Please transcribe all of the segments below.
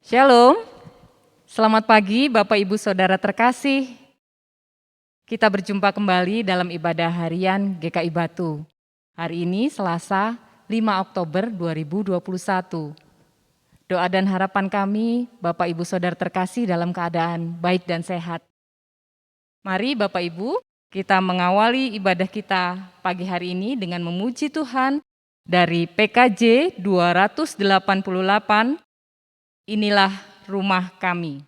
Shalom, selamat pagi Bapak Ibu Saudara terkasih. Kita berjumpa kembali dalam ibadah harian GKI Batu. Hari ini Selasa 5 Oktober 2021. Doa dan harapan kami Bapak Ibu Saudara terkasih dalam keadaan baik dan sehat. Mari Bapak Ibu, kita mengawali ibadah kita pagi hari ini dengan memuji Tuhan dari PKJ 288. Inilah rumah kami.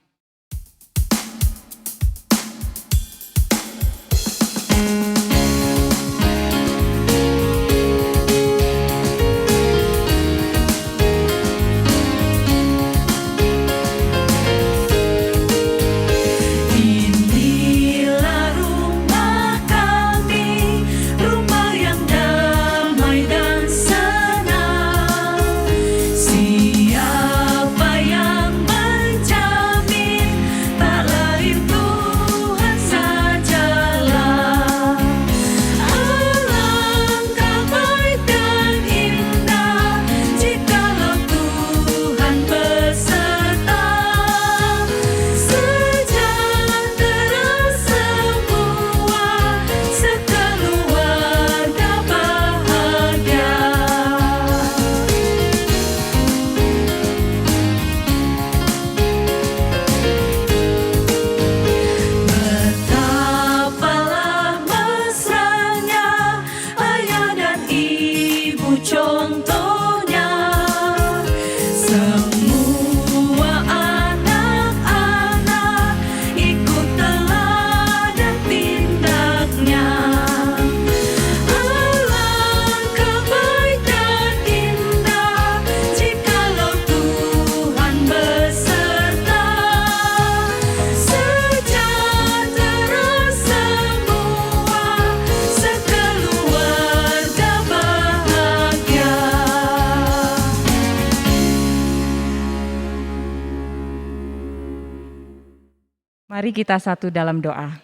Mari kita satu dalam doa.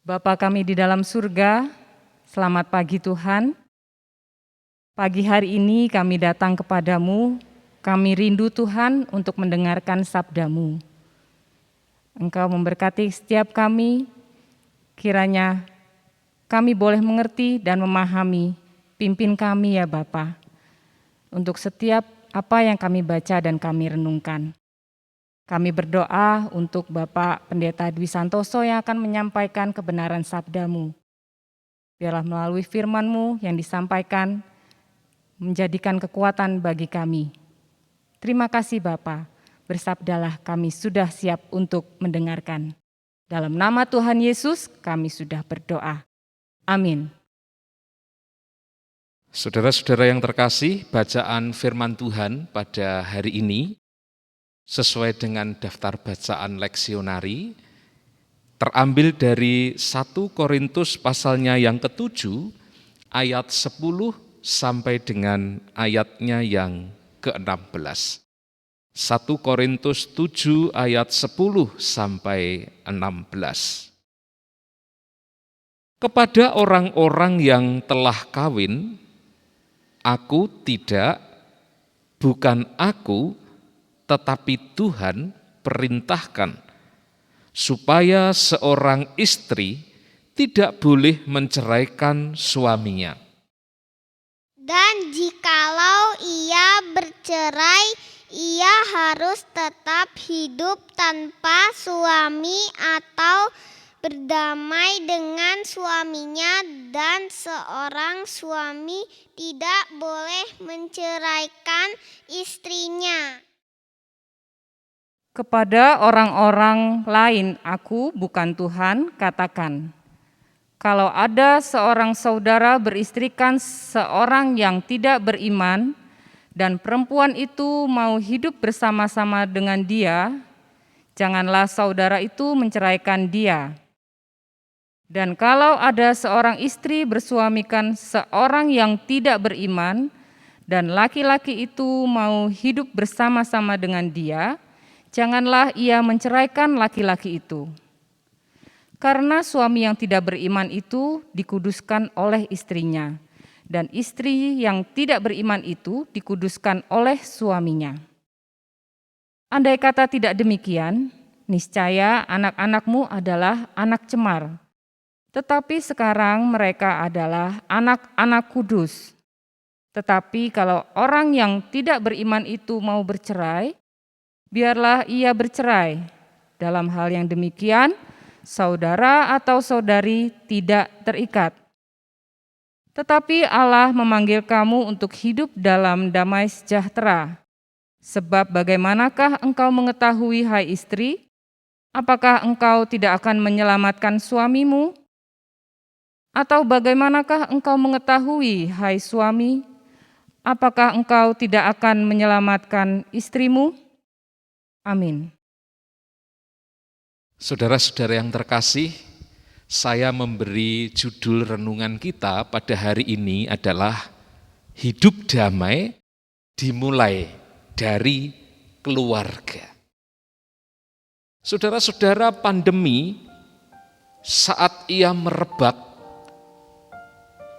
Bapa kami di dalam surga, selamat pagi Tuhan. Pagi hari ini kami datang kepadamu, kami rindu Tuhan untuk mendengarkan sabda-Mu. Engkau memberkati setiap kami, kiranya kami boleh mengerti dan memahami, pimpin kami ya Bapa, untuk setiap apa yang kami baca dan kami renungkan. Kami berdoa untuk Bapak Pendeta Dwi Santoso yang akan menyampaikan kebenaran sabda-Mu. Biarlah melalui firman-Mu yang disampaikan, menjadikan kekuatan bagi kami. Terima kasih Bapa, bersabdalah kami sudah siap untuk mendengarkan. Dalam nama Tuhan Yesus kami sudah berdoa. Amin. Saudara-saudara yang terkasih, bacaan firman Tuhan pada hari ini sesuai dengan daftar bacaan leksionari, terambil dari 1 Korintus pasalnya yang ke-7, ayat 10 sampai dengan ayatnya yang ke-16. 1 Korintus 7 ayat 10 sampai 16. Kepada orang-orang yang telah kawin, aku tidak, bukan aku, tetapi Tuhan perintahkan supaya seorang istri tidak boleh menceraikan suaminya. Dan jikalau ia bercerai, ia harus tetap hidup tanpa suami atau berdamai dengan suaminya, dan seorang suami tidak boleh menceraikan istrinya. Kepada orang-orang lain aku bukan Tuhan, katakan, kalau ada seorang saudara beristrikan seorang yang tidak beriman, dan perempuan itu mau hidup bersama-sama dengan dia, janganlah saudara itu menceraikan dia. Dan kalau ada seorang istri bersuamikan seorang yang tidak beriman, dan laki-laki itu mau hidup bersama-sama dengan dia, janganlah ia menceraikan laki-laki itu. Karena suami yang tidak beriman itu dikuduskan oleh istrinya, dan istri yang tidak beriman itu dikuduskan oleh suaminya. Andai kata tidak demikian, niscaya anak-anakmu adalah anak cemar. Tetapi sekarang mereka adalah anak-anak kudus. Tetapi kalau orang yang tidak beriman itu mau bercerai, biarlah ia bercerai. Dalam hal yang demikian, saudara atau saudari tidak terikat. Tetapi Allah memanggil kamu untuk hidup dalam damai sejahtera. Sebab bagaimanakah engkau mengetahui, hai istri, apakah engkau tidak akan menyelamatkan suamimu? Atau bagaimanakah engkau mengetahui, hai suami, apakah engkau tidak akan menyelamatkan istrimu? Amin. Saudara-saudara yang terkasih, saya memberi judul renungan kita pada hari ini adalah Hidup Damai Dimulai dari Keluarga. Saudara-saudara, pandemi saat ia merebak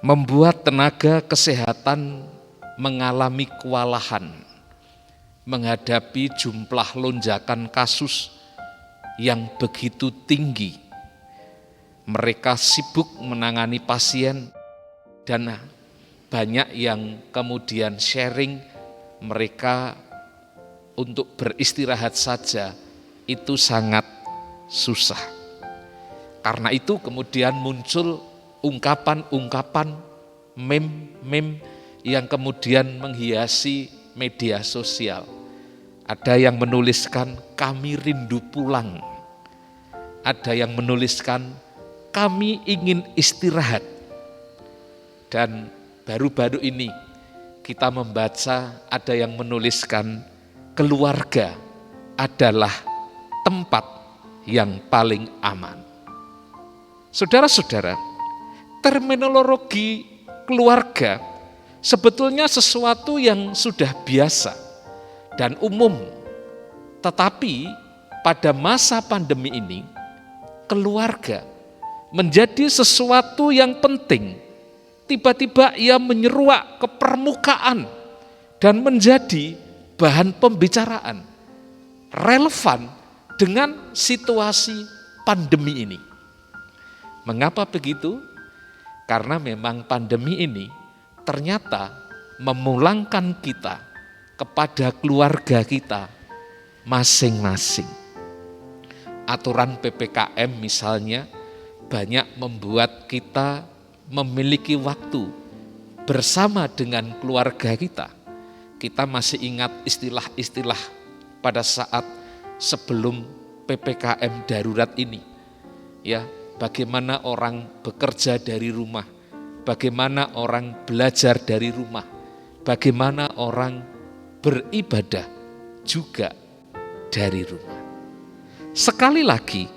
membuat tenaga kesehatan mengalami kewalahan menghadapi jumlah lonjakan kasus yang begitu tinggi. Mereka sibuk menangani pasien dan banyak yang kemudian sharing mereka untuk beristirahat saja itu sangat susah. Karena itu kemudian muncul ungkapan-ungkapan, meme yang kemudian menghiasi media sosial. Ada yang menuliskan, kami rindu pulang. Ada yang menuliskan, kami ingin istirahat. Dan baru-baru ini kita membaca ada yang menuliskan, keluarga adalah tempat yang paling aman. Saudara-saudara, terminologi keluarga sebetulnya sesuatu yang sudah biasa dan umum. Tetapi pada masa pandemi ini, keluarga menjadi sesuatu yang penting. Tiba-tiba ia menyeruak ke permukaan dan menjadi bahan pembicaraan. Relevan dengan situasi pandemi ini. Mengapa begitu? Karena memang pandemi ini ternyata memulangkan kita kepada keluarga kita masing-masing. Aturan PPKM misalnya banyak membuat kita memiliki waktu bersama dengan keluarga kita. Kita masih ingat istilah-istilah pada saat sebelum PPKM darurat ini. Ya, bagaimana orang bekerja dari rumah, bagaimana orang belajar dari rumah, bagaimana orang beribadah juga dari rumah. Sekali lagi,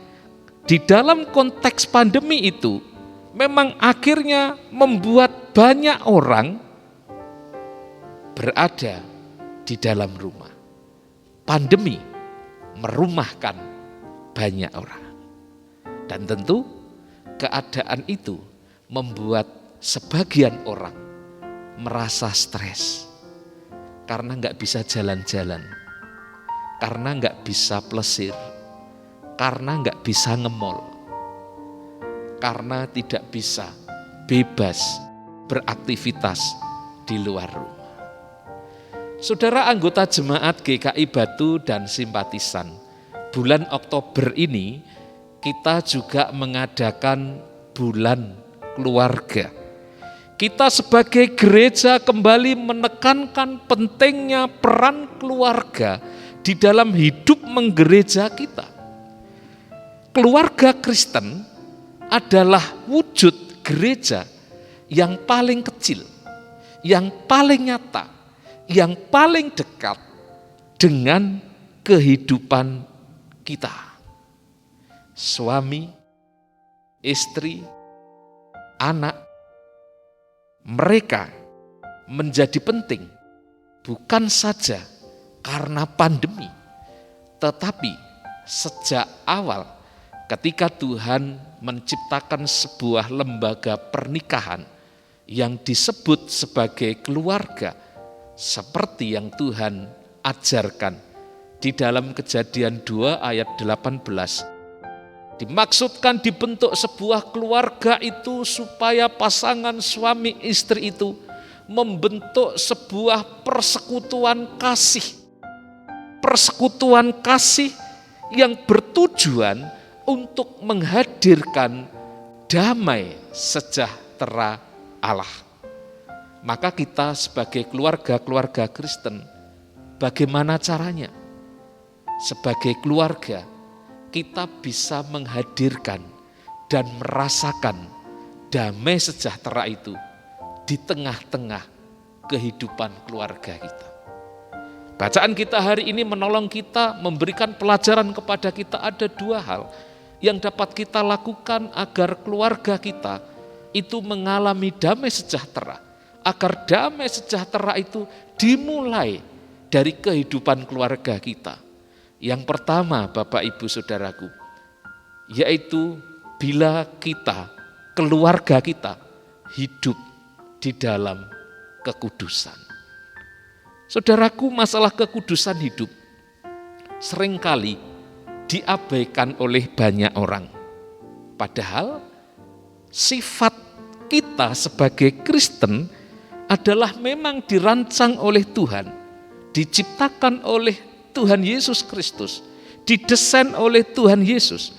di dalam konteks pandemi itu, memang akhirnya membuat banyak orang berada di dalam rumah. Pandemi merumahkan banyak orang. Dan tentu keadaan itu membuat sebagian orang merasa stres. Karena nggak bisa jalan-jalan, karena nggak bisa plesir, karena nggak bisa nge-mall, karena tidak bisa bebas beraktivitas di luar rumah. Saudara anggota jemaat GKI Batu dan simpatisan, bulan Oktober ini kita juga mengadakan bulan keluarga. Kita sebagai gereja kembali menekankan pentingnya peran keluarga di dalam hidup menggereja kita. Keluarga Kristen adalah wujud gereja yang paling kecil, yang paling nyata, yang paling dekat dengan kehidupan kita. Suami, istri, anak, mereka menjadi penting bukan saja karena pandemi, tetapi sejak awal ketika Tuhan menciptakan sebuah lembaga pernikahan yang disebut sebagai keluarga, seperti yang Tuhan ajarkan Di dalam Kejadian 2 ayat 18, dimaksudkan dibentuk sebuah keluarga itu supaya pasangan suami istri itu membentuk sebuah persekutuan kasih. Persekutuan kasih yang bertujuan untuk menghadirkan damai sejahtera Allah. Maka kita sebagai keluarga Kristen, bagaimana caranya? Sebagai keluarga, kita bisa menghadirkan dan merasakan damai sejahtera itu di tengah-tengah kehidupan keluarga kita. Bacaan kita hari ini menolong kita, memberikan pelajaran kepada kita ada dua hal yang dapat kita lakukan agar keluarga kita itu mengalami damai sejahtera. Agar damai sejahtera itu dimulai dari kehidupan keluarga kita. Yang pertama, Bapak Ibu Saudaraku, yaitu bila kita, keluarga kita, hidup di dalam kekudusan. Saudaraku, masalah kekudusan hidup seringkali diabaikan oleh banyak orang. Padahal sifat kita sebagai Kristen adalah memang dirancang oleh Tuhan, diciptakan oleh Tuhan Yesus Kristus, didesain oleh Tuhan Yesus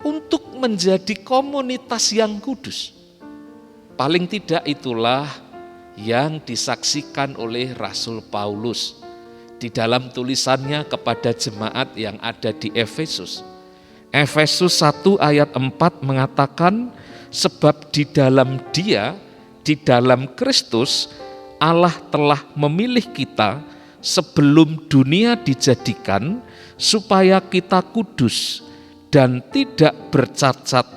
untuk menjadi komunitas yang kudus. Paling tidak itulah yang disaksikan oleh Rasul Paulus di dalam tulisannya kepada jemaat yang ada di Efesus. Efesus 1 ayat 4 mengatakan, sebab di dalam Dia, di dalam Kristus, Allah telah memilih kita sebelum dunia dijadikan, supaya kita kudus dan tidak bercacat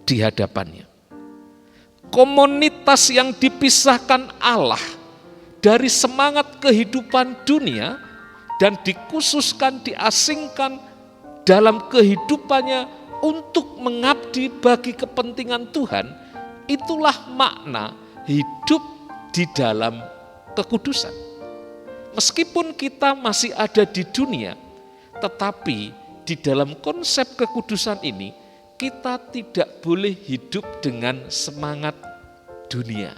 di hadapannya. Komunitas yang dipisahkan Allah dari semangat kehidupan dunia dan dikhususkan, diasingkan dalam kehidupannya untuk mengabdi bagi kepentingan Tuhan, itulah makna hidup di dalam kekudusan. Meskipun kita masih ada di dunia, tetapi di dalam konsep kekudusan ini, kita tidak boleh hidup dengan semangat dunia.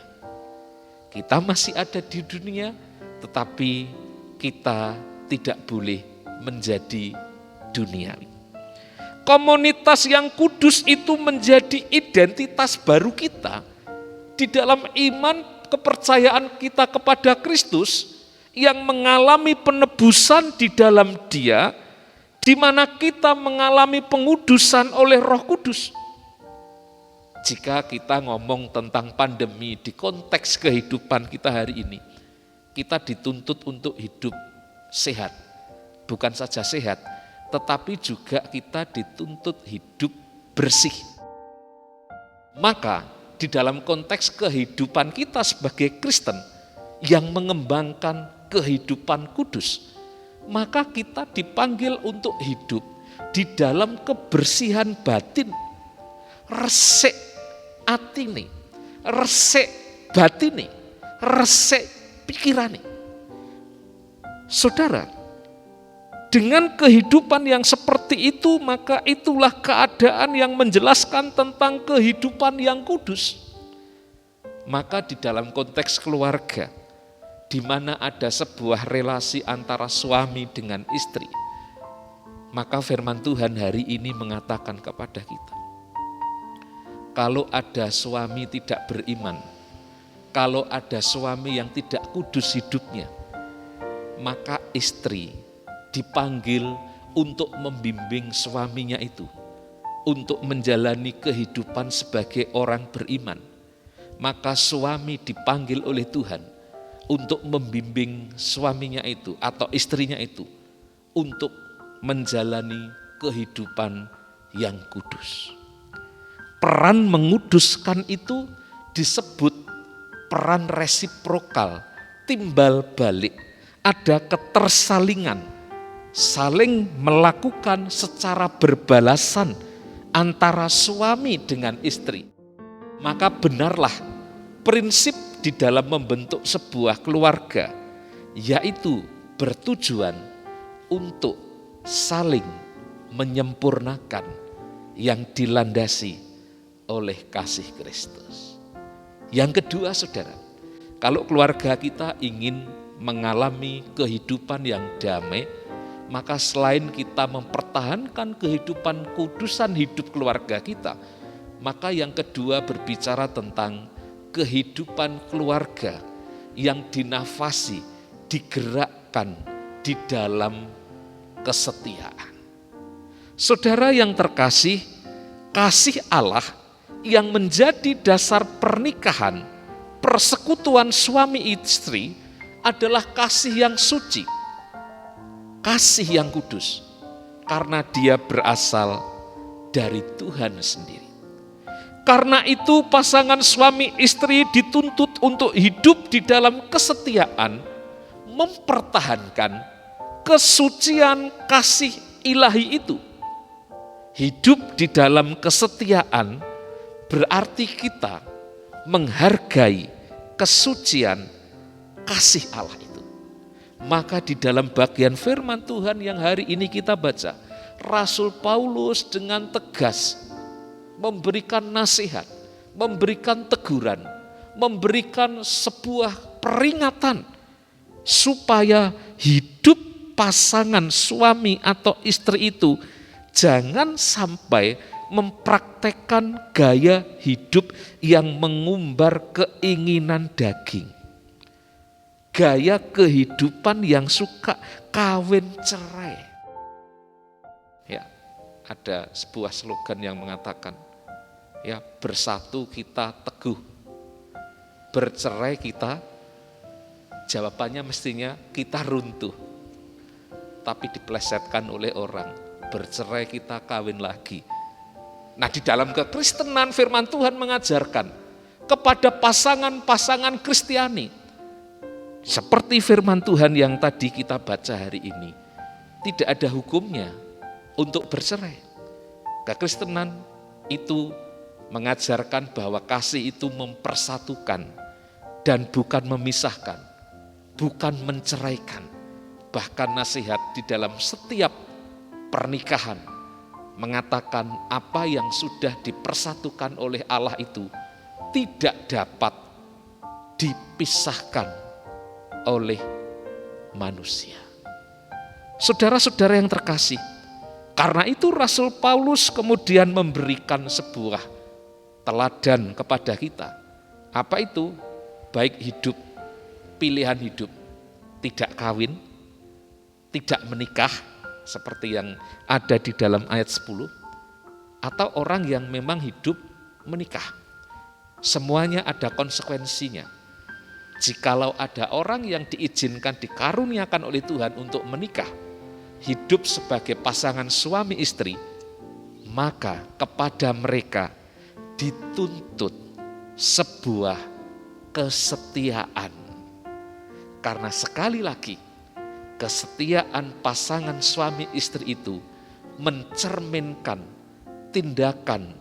Kita masih ada di dunia, tetapi kita tidak boleh menjadi duniawi. Komunitas yang kudus itu menjadi identitas baru kita. Di dalam iman kepercayaan kita kepada Kristus, yang mengalami penebusan di dalam Dia, di mana kita mengalami pengudusan oleh Roh Kudus. Jika kita ngomong tentang pandemi di konteks kehidupan kita hari ini, kita dituntut untuk hidup sehat. Bukan saja sehat, tetapi juga kita dituntut hidup bersih. Maka di dalam konteks kehidupan kita sebagai Kristen yang mengembangkan kehidupan kudus, maka kita dipanggil untuk hidup di dalam kebersihan batin, resik atine, resik batine, resik pikirane. Saudara, dengan kehidupan yang seperti itu, maka itulah keadaan yang menjelaskan tentang kehidupan yang kudus. Maka di dalam konteks keluarga, di mana ada sebuah relasi antara suami dengan istri, maka firman Tuhan hari ini mengatakan kepada kita, kalau ada suami tidak beriman, kalau ada suami yang tidak kudus hidupnya, maka istri dipanggil untuk membimbing suaminya itu, untuk menjalani kehidupan sebagai orang beriman. Maka suami dipanggil oleh Tuhan untuk membimbing suaminya itu atau istrinya itu untuk menjalani kehidupan yang kudus. Peran menguduskan itu disebut peran resiprokal, timbal balik. Ada ketersalingan, saling melakukan secara berbalasan antara suami dengan istri. Maka benarlah prinsip di dalam membentuk sebuah keluarga, yaitu bertujuan untuk saling menyempurnakan yang dilandasi oleh kasih Kristus. Yang kedua, saudara, kalau keluarga kita ingin mengalami kehidupan yang damai, maka selain kita mempertahankan kehidupan kudusan hidup keluarga kita, maka yang kedua berbicara tentang kehidupan keluarga yang dinafasi, digerakkan di dalam kesetiaan. Saudara yang terkasih, kasih Allah yang menjadi dasar pernikahan, persekutuan suami istri adalah kasih yang suci, kasih yang kudus, karena dia berasal dari Tuhan sendiri. Karena itu pasangan suami istri dituntut untuk hidup di dalam kesetiaan, mempertahankan kesucian kasih ilahi itu. Hidup di dalam kesetiaan berarti kita menghargai kesucian kasih Allah itu. Maka di dalam bagian firman Tuhan yang hari ini kita baca, Rasul Paulus dengan tegas memberikan nasihat, memberikan teguran, memberikan sebuah peringatan supaya hidup pasangan suami atau istri itu jangan sampai mempraktekkan gaya hidup yang mengumbar keinginan daging. Gaya kehidupan yang suka kawin cerai. Ya, ada sebuah slogan yang mengatakan, ya, bersatu kita teguh, bercerai kita, jawabannya mestinya kita runtuh. Tapi diplesetkan oleh orang, bercerai kita kawin lagi. Nah, di dalam kekristenan firman Tuhan mengajarkan kepada pasangan-pasangan Kristiani, seperti firman Tuhan yang tadi kita baca hari ini, tidak ada hukumnya untuk bercerai. Kekristenan itu mengajarkan bahwa kasih itu mempersatukan dan bukan memisahkan, bukan menceraikan. Bahkan nasihat di dalam setiap pernikahan mengatakan apa yang sudah dipersatukan oleh Allah itu tidak dapat dipisahkan oleh manusia. Saudara-saudara yang terkasih, karena itu Rasul Paulus kemudian memberikan sebuah teladan kepada kita. Apa itu? Baik hidup, pilihan hidup, tidak kawin, tidak menikah, seperti yang ada di dalam ayat 10, atau orang yang memang hidup menikah. Semuanya ada konsekuensinya. Jikalau ada orang yang diizinkan, dikaruniakan oleh Tuhan untuk menikah, hidup sebagai pasangan suami istri, maka kepada mereka dituntut sebuah kesetiaan. Karena sekali lagi, kesetiaan pasangan suami istri itu mencerminkan tindakan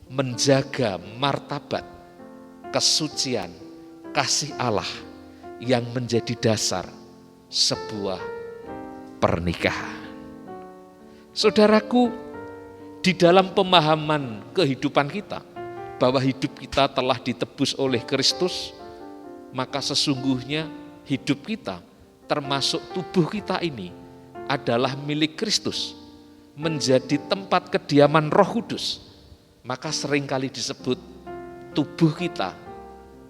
menjaga martabat, kesucian, kasih Allah yang menjadi dasar sebuah pernikahan. Saudaraku, di dalam pemahaman kehidupan kita, bahwa hidup kita telah ditebus oleh Kristus, maka sesungguhnya hidup kita termasuk tubuh kita ini adalah milik Kristus, menjadi tempat kediaman Roh Kudus. Maka seringkali disebut tubuh kita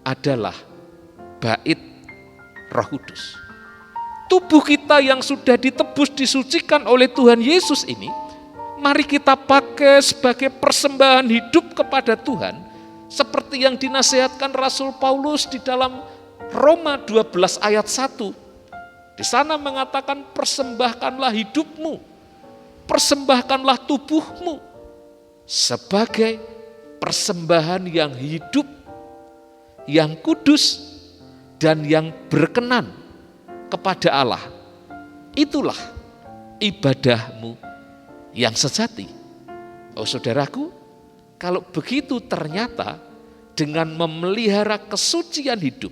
adalah bait Roh Kudus. Tubuh kita yang sudah ditebus, disucikan oleh Tuhan Yesus ini, mari kita pakai sebagai persembahan hidup kepada Tuhan, seperti yang dinasihatkan Rasul Paulus di dalam Roma 12 ayat 1. Di sana mengatakan, persembahkanlah hidupmu, persembahkanlah tubuhmu sebagai persembahan yang hidup, yang kudus, dan yang berkenan kepada Allah. Itulah ibadahmu yang sejati. Oh saudaraku, kalau begitu ternyata dengan memelihara kesucian hidup,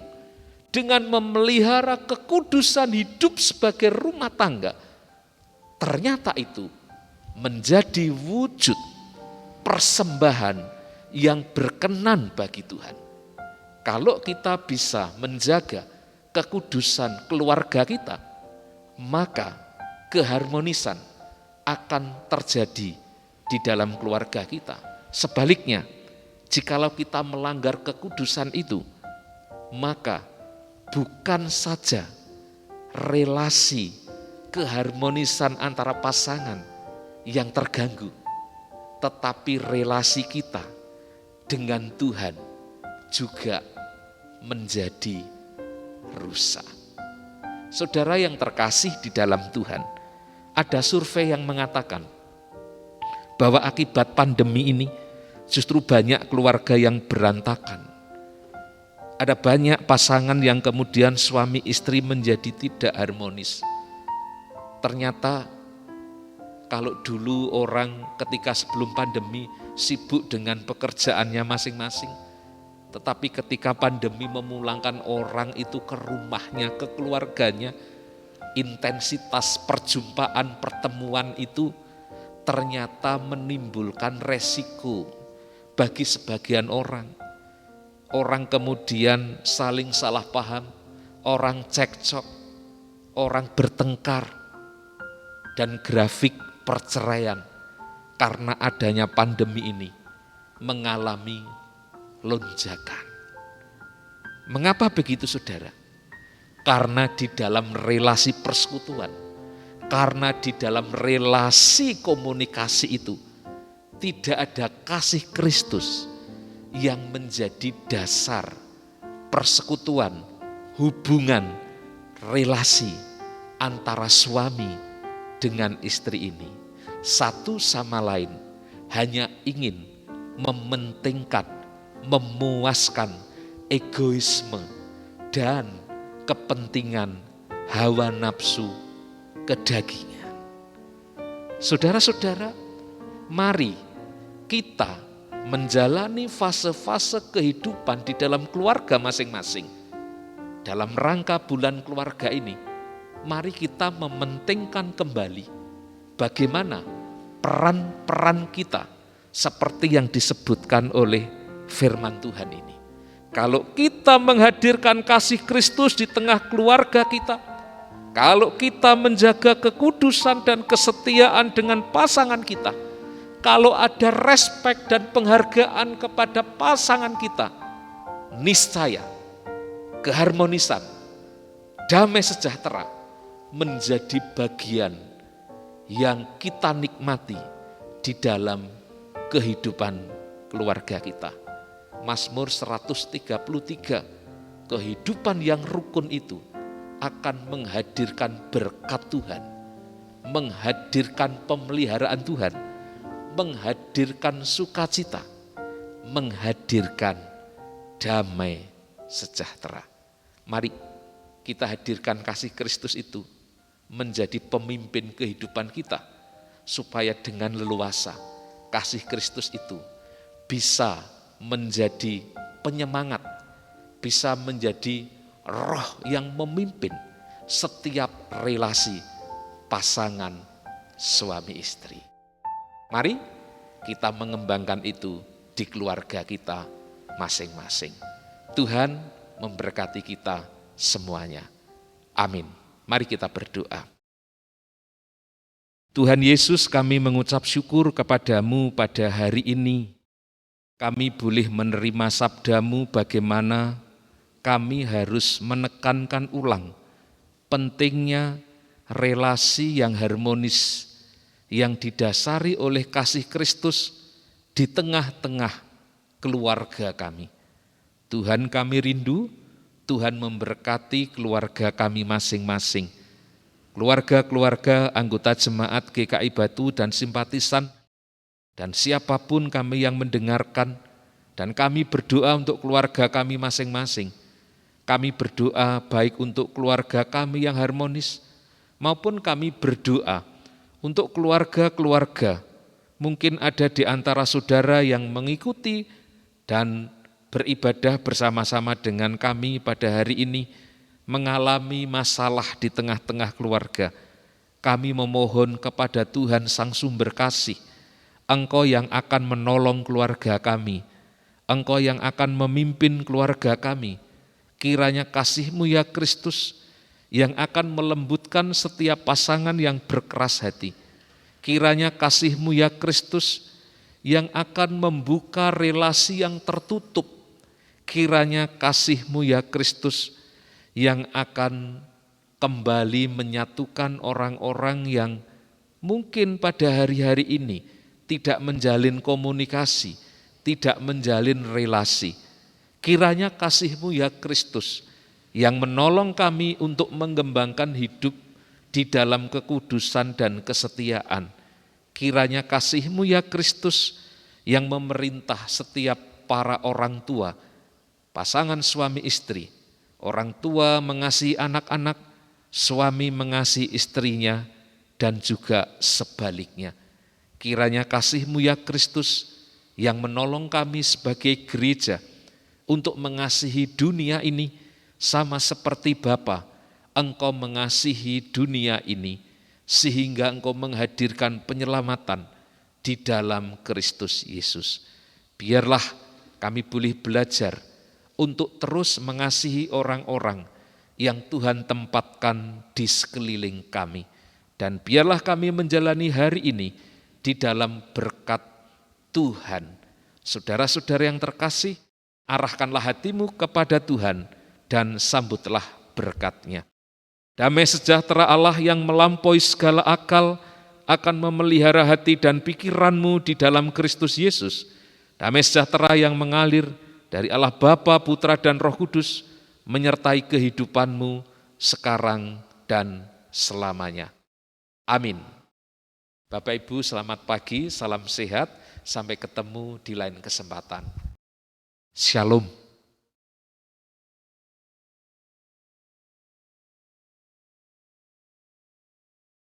dengan memelihara kekudusan hidup sebagai rumah tangga, ternyata itu menjadi wujud persembahan yang berkenan bagi Tuhan. Kalau kita bisa menjaga kekudusan keluarga kita, maka keharmonisan akan terjadi di dalam keluarga kita. Sebaliknya, jikalau kita melanggar kekudusan itu, maka bukan saja relasi keharmonisan antara pasangan yang terganggu, tetapi relasi kita dengan Tuhan juga menjadi rusak. Saudara yang terkasih di dalam Tuhan, ada survei yang mengatakan bahwa akibat pandemi ini justru banyak keluarga yang berantakan. Ada banyak pasangan yang kemudian suami istri menjadi tidak harmonis. Ternyata kalau dulu orang ketika sebelum pandemi sibuk dengan pekerjaannya masing-masing, tetapi ketika pandemi memulangkan orang itu ke rumahnya, ke keluarganya, intensitas perjumpaan, pertemuan itu ternyata menimbulkan resiko bagi sebagian orang. Orang kemudian saling salah paham, orang cekcok, orang bertengkar, dan grafik perceraian karena adanya pandemi ini mengalami lonjakan. Mengapa begitu, saudara? Karena di dalam relasi persekutuan, karena di dalam relasi komunikasi itu tidak ada kasih Kristus yang menjadi dasar persekutuan, hubungan, relasi antara suami dengan istri ini. Satu sama lain hanya ingin mementingkan, memuaskan egoisme dan kepentingan hawa nafsu kedagingan. Saudara-saudara, mari kita menjalani fase-fase kehidupan di dalam keluarga masing-masing. Dalam rangka bulan keluarga ini, mari kita mementingkan kembali bagaimana peran-peran kita seperti yang disebutkan oleh firman Tuhan ini. Kalau kita menghadirkan kasih Kristus di tengah keluarga kita, kalau kita menjaga kekudusan dan kesetiaan dengan pasangan kita, kalau ada respek dan penghargaan kepada pasangan kita, niscaya keharmonisan, damai sejahtera menjadi bagian yang kita nikmati di dalam kehidupan keluarga kita. Mazmur 133, kehidupan yang rukun itu akan menghadirkan berkat Tuhan, menghadirkan pemeliharaan Tuhan, menghadirkan sukacita, menghadirkan damai sejahtera. Mari kita hadirkan kasih Kristus itu menjadi pemimpin kehidupan kita, supaya dengan leluasa kasih Kristus itu bisa menjadi penyemangat, bisa menjadi roh yang memimpin setiap relasi pasangan suami istri. Mari kita mengembangkan itu di keluarga kita masing-masing. Tuhan memberkati kita semuanya. Amin. Mari kita berdoa. Tuhan Yesus, kami mengucap syukur kepadamu pada hari ini. Kami boleh menerima sabdamu bagaimana kami harus menekankan ulang pentingnya relasi yang harmonis, yang didasari oleh kasih Kristus di tengah-tengah keluarga kami. Tuhan, kami rindu Tuhan memberkati keluarga kami masing-masing. Keluarga-keluarga anggota jemaat GKI Batu dan simpatisan, dan siapapun kami yang mendengarkan, dan kami berdoa untuk keluarga kami masing-masing. Kami berdoa baik untuk keluarga kami yang harmonis, maupun kami berdoa untuk keluarga-keluarga. Mungkin ada di antara saudara yang mengikuti dan beribadah bersama-sama dengan kami pada hari ini, mengalami masalah di tengah-tengah keluarga. kami memohon kepada Tuhan Sang Sumber Kasih, Engkau yang akan menolong keluarga kami, Engkau yang akan memimpin keluarga kami. Kiranya kasih-Mu ya Kristus yang akan melembutkan setiap pasangan yang berkeras hati. Kiranya kasih-Mu ya Kristus yang akan membuka relasi yang tertutup. Kiranya kasih-Mu ya Kristus yang akan kembali menyatukan orang-orang yang mungkin pada hari-hari ini tidak menjalin komunikasi, tidak menjalin relasi. Kiranya kasih-Mu ya Kristus yang menolong kami untuk mengembangkan hidup di dalam kekudusan dan kesetiaan. Kiranya kasih-Mu ya Kristus yang memerintah setiap para orang tua, pasangan suami istri, orang tua mengasihi anak-anak, suami mengasihi istrinya, dan juga sebaliknya. Kiranya kasih-Mu ya Kristus yang menolong kami sebagai gereja untuk mengasihi dunia ini sama seperti Bapa, Engkau mengasihi dunia ini sehingga Engkau menghadirkan penyelamatan di dalam Kristus Yesus. Biarlah kami boleh belajar untuk terus mengasihi orang-orang yang Tuhan tempatkan di sekeliling kami. Dan biarlah kami menjalani hari ini di dalam berkat Tuhan. Saudara-saudara yang terkasih, arahkanlah hatimu kepada Tuhan dan sambutlah berkat-Nya. Damai sejahtera Allah yang melampaui segala akal akan memelihara hati dan pikiranmu di dalam Kristus Yesus. Damai sejahtera yang mengalir dari Allah Bapa, Putra, dan Roh Kudus menyertai kehidupanmu sekarang dan selamanya. Amin. Bapak Ibu, selamat pagi, salam sehat, sampai ketemu di lain kesempatan. Shalom.